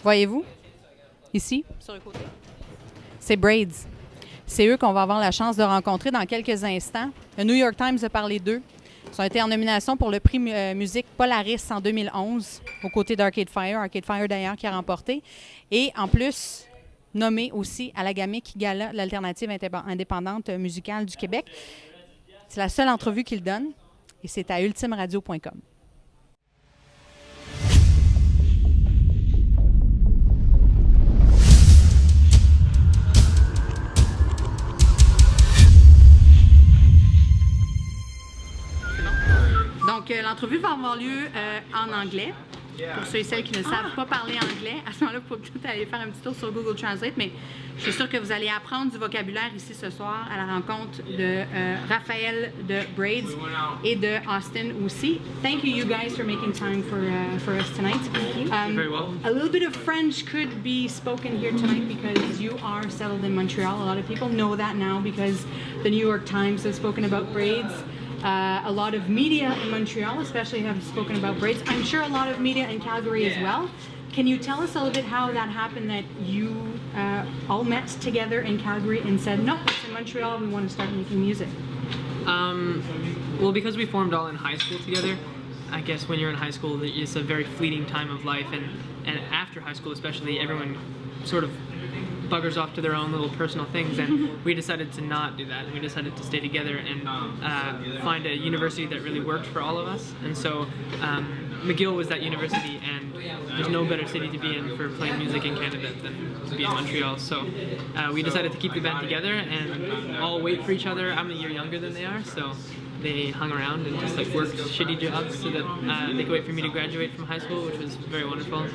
Voyez-vous? Ici, sur le côté. C'est Braids. C'est eux qu'on va avoir la chance de rencontrer dans quelques instants. Le New York Times a parlé d'eux. Ils ont été en nomination pour le prix musique Polaris en 2011, aux côtés d'Arcade Fire. Arcade Fire, d'ailleurs, qui a remporté. Et en plus, nommé aussi à la Gamic Gala, l'alternative indépendante musicale du Québec. C'est la seule entrevue qu'il donne et c'est à ultimradio.com. Donc, l'entrevue va avoir lieu en anglais. Pour ceux et celles qui ne savent pas parler anglais, à ce moment-là, vous pouvez peut-être aller faire un petit tour sur Google Translate, mais je suis sûre que vous allez apprendre du vocabulaire ici ce soir à la rencontre de Raphaël de Braids et de Austin aussi. Thank you, you guys, for making time for us tonight. Very well. A little bit of French could be spoken here tonight because you are settled in Montreal. A lot of people know that now because the New York Times has spoken about Braids. A lot of media in Montreal especially have spoken about Braids. I'm sure a lot of media in Calgary as well. Can you tell us a little bit how that happened, that you all met together in Calgary and said, no, it's in Montreal, we want to start making music? Well, because we formed all in high school together, I guess when you're in high school, it's a very fleeting time of life, and after high school especially, everyone sort of buggers off to their own little personal things, and we decided to not do that. We decided to stay together and find a university that really worked for all of us. And so McGill was that university, and there's no better city to be in for playing music in Canada than to be in Montreal. So we decided to keep the band together and all wait for each other. I'm a year younger than they are, so they hung around and just like worked shitty jobs so that they could wait for me to graduate from high school, which was very wonderful.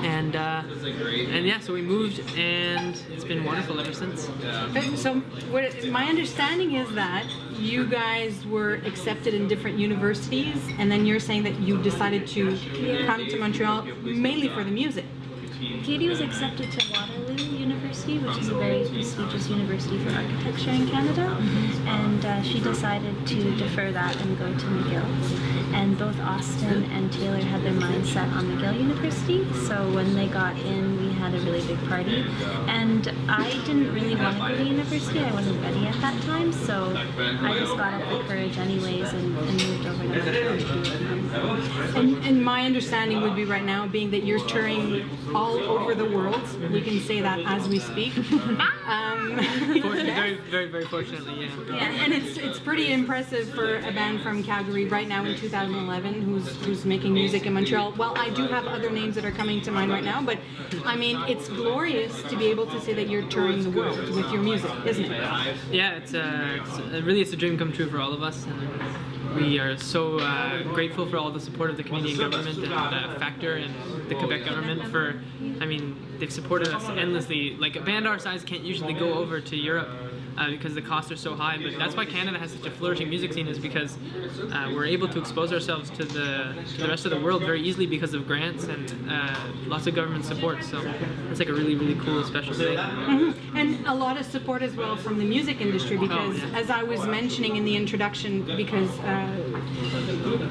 And yeah, so we moved, and it's been wonderful ever since. So my understanding is that you guys were accepted in different universities, and then you're saying that you decided to come to Montreal mainly for the music. Katie was accepted to Waterloo University, which is a very prestigious university for architecture in Canada, and she decided to defer that and go to McGill. And both Austin and Taylor had their minds set on McGill University, so when they got in, we had a really big party. And I didn't really want to go to university, I wasn't ready at that time, so I just got up the courage anyways and moved over to Montreal to be with them. And my understanding would be right now, being that you're touring all over the world, we can say that as we speak. Very, very, very fortunately, yeah. Yeah, and it's pretty impressive for a band from Calgary right now in 2011 who's making music in Montreal. Well, I do have other names that are coming to mind right now, but I mean, it's glorious to be able to say that you're touring the world with your music, isn't it? Yeah, it's a dream come true for all of us. And we are so grateful for all the support of the Canadian government and Factor and the Quebec government for, I mean, they've supported us endlessly. Like, a band our size can't usually go over to Europe because the costs are so high, but that's why Canada has such a flourishing music scene, is because we're able to expose ourselves to the rest of the world very easily because of grants and lots of government support. So it's like a really, really cool, special thing. Mm-hmm. And a lot of support as well from the music industry, because as I was mentioning in the introduction, because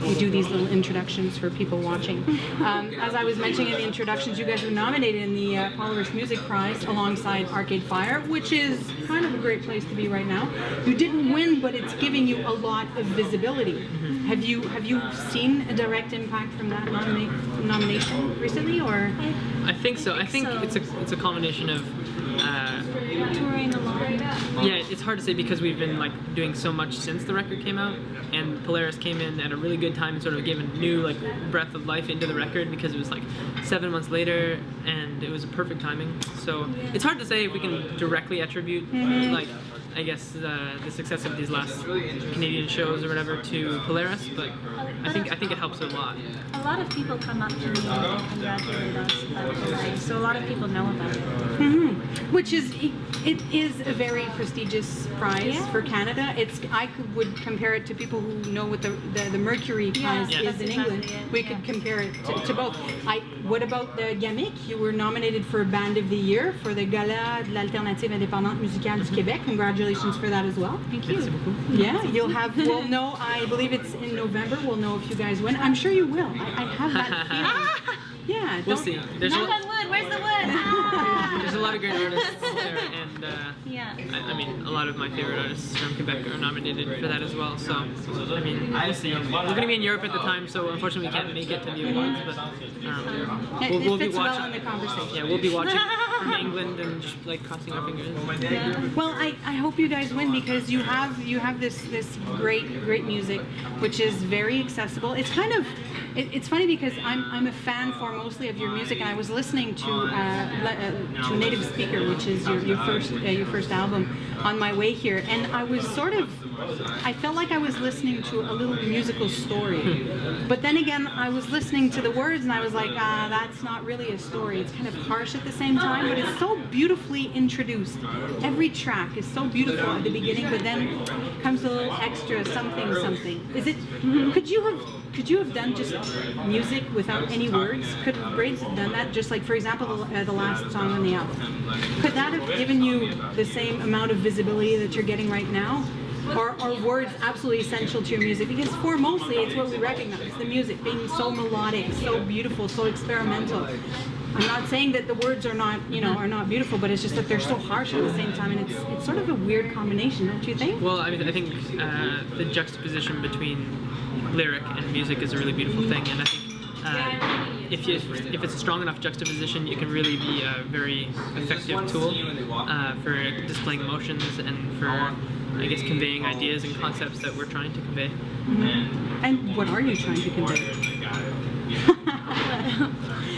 we do these little introductions for people watching. As I was mentioning in the introductions, you guys were nominated in the Polaris Music Prize alongside Arcade Fire, which is kind of a great place to be right now. You didn't win, but it's giving you a lot of visibility. Mm-hmm. Have you seen a direct impact from that nomination recently, or? I think so. I think it's a combination of touring a lot. Yeah, it's hard to say because we've been like doing so much since the record came out, and Polaris came in at a really good time and sort of gave a new like breath of life into the record because it was like 7 months later and it was a perfect timing. So it's hard to say if we can directly attribute like, I guess, the success of these last Canadian shows or whatever to Polaris, but I think it helps a lot. A lot of people come up to me and congratulate us about Polaris, so a lot of people know about it. Mm-hmm. Which is, it is a very prestigious prize for Canada. I would compare it to people who know what the Mercury prize is in England. We could compare it to both. What about the Gamic? You were nominated for Band of the Year for the Gala de l'Alternative Indépendante Musicale du Québec. Congratulations for that as well. Thank you. Yeah, we'll know, I believe it's in November, we'll know if you guys win. I'm sure you will. I have that feeling. Yeah, We'll don't- see. There's Knock on wood. Where's the wood? Ah! there's a lot of great artists there, and Yeah. I mean, a lot of my favorite artists from Quebec are nominated for that as well. So, I mean, we'll see. We're going to be in Europe at the time, so unfortunately we can't make it to the awards, but It fits well in the conversation. Yeah, we'll be watching from England and just like crossing our fingers. Well, I hope you guys win because you have this great music, which is very accessible. It's kind of it's funny because I'm a fan for mostly of your music, and I was listening to Native Speaker, which is your first album, on my way here, and I was I felt like I was listening to a little musical story, but then again I was listening to the words and I was like, that's not really a story. It's kind of harsh at the same time, but it's so beautifully introduced. Every track is so beautiful at the beginning, but then comes a little extra something. Is it? Could you have done just music without any words? Could Braids have done that? Just like, for example, the last song on the album. Could that have given you the same amount of visibility that you're getting right now? Or are words absolutely essential to your music? Because for mostly it's what we recognize, the music being so melodic, so beautiful, so experimental. I'm not saying that the words are not beautiful, but it's just that they're so harsh at the same time, and it's sort of a weird combination, don't you think? Well, I mean, I think the juxtaposition between lyric and music is a really beautiful thing, and I think if it's a strong enough juxtaposition, it can really be a very effective tool for displaying emotions and for, I guess, conveying ideas and concepts that we're trying to convey. Mm-hmm. And what are you trying to convey?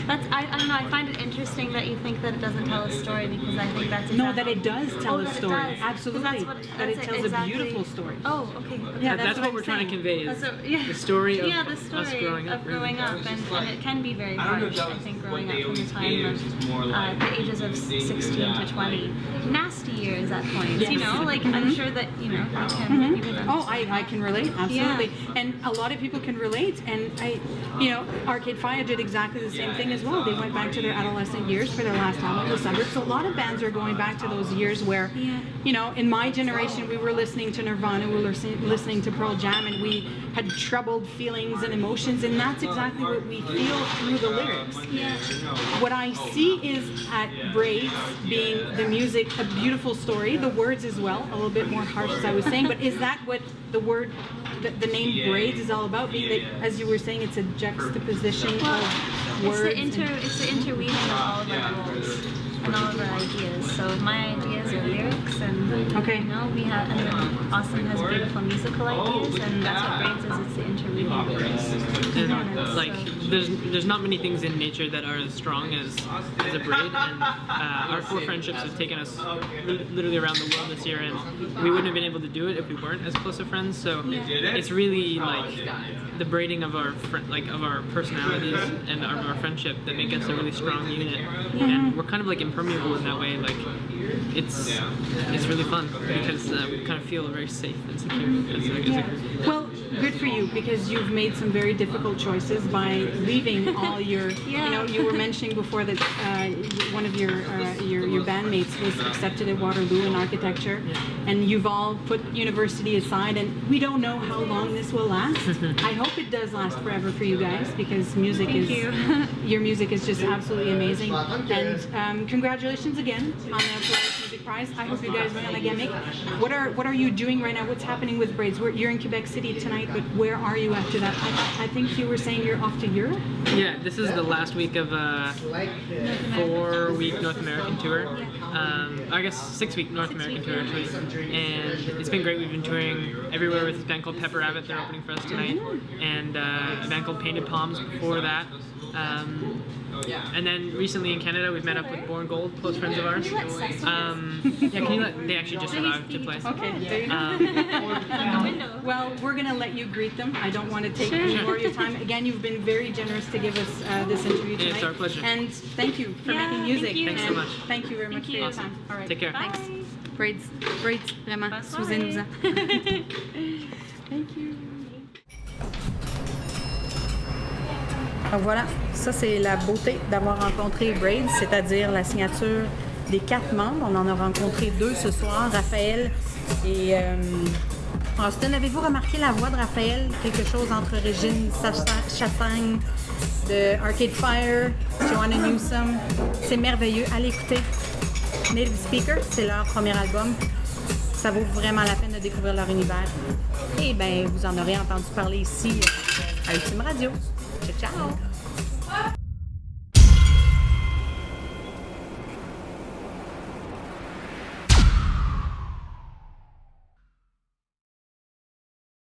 I don't know. I find it interesting that you think that it doesn't tell a story, because I think that's no, that it does tell a that it story. does. Absolutely, that it tells a beautiful story. Oh, okay. Yeah, that's what we're trying to convey. Is the story of us growing up. And it can be very harsh. I think growing up from the time of the ages of 16 to 20, nasty years at points. Yes. You know, like I'm sure that you can. You can Oh, I can relate, absolutely. Yeah. And a lot of people can relate. And Arcade Fire did exactly the same thing as well. They went back to their adolescent years for their last album, The Suburbs. So a lot of bands are going back to those years where, in my generation, we were listening to Nirvana, we were listening to Pearl Jam, and we had troubled feelings and emotions, and that's exactly what we feel through the lyrics. Yeah. What I see is at Braids being the music, a beautiful story, the words as well, a little bit more harsh as I was saying, but is that what the word, the name Braids is all about? Being that, as you were saying, it's a juxtaposition of words. It's the interweaving of all of our roles and all of our ideas. So my ideas are lyrics, and we have, and then Awesome has beautiful musical ideas, and that's what Braids is. It's the interweaving of those. And there's not many things in nature that are as strong as a braid, and our 4 friendships have taken us literally around the world this year, and we wouldn't have been able to do it if we weren't as close of friends. So it's really like the braiding of our of our personalities and our friendship that make us a really strong unit, and we're kind of like impermeable in that way. Like it's really fun because we kind of feel very safe and secure as a group. Well, good for you, because you've made some very difficult choices by leaving all your. You were mentioning before that one of your bandmates was accepted at Waterloo in architecture, and you've all put university aside, and we don't know how long this will last. I hope it does last forever for you guys, because your music is just absolutely amazing. And congratulations again on the Polaris Music Prize. I hope you guys win on the gimmick. What are you doing right now? What's happening with Braids? You're in Quebec City tonight, but where are you after that? I think you were saying you're off to Europe? Yeah, this is the last week of a 4-week North American tour. I guess 6-week North American tour actually. And it's been great. We've been touring everywhere with this band called Pepper Rabbit. They're opening for us tonight. And a band called Painted Palms before that. And then recently in Canada, we've met up with Born Gold, close friends of ours. They actually just arrived to play. Okay, there you go. Well, we're going to let you greet them. I don't want to take any more of your time. Again, you've been very generous to give us this interview tonight. It's our pleasure. And thank you for making music. Thanks so much. Thank you very much for your time. All right. Take care. Bye. Thanks. Braids, vraiment, excusez-nous. Thank you. Donc voilà, ça c'est la beauté d'avoir rencontré Braids, c'est-à-dire la signature des 4 membres. On en a rencontré 2 ce soir, Raphaël et Austin, avez-vous remarqué la voix de Raphaël? Quelque chose entre Régine Chassagne de Arcade Fire, Joanna Newsom. C'est merveilleux. Allez écouter. Native Speaker, c'est leur premier album. Ça vaut vraiment la peine de découvrir leur univers. Et bien, vous en aurez entendu parler ici à UltimRadio. Ciao, ciao!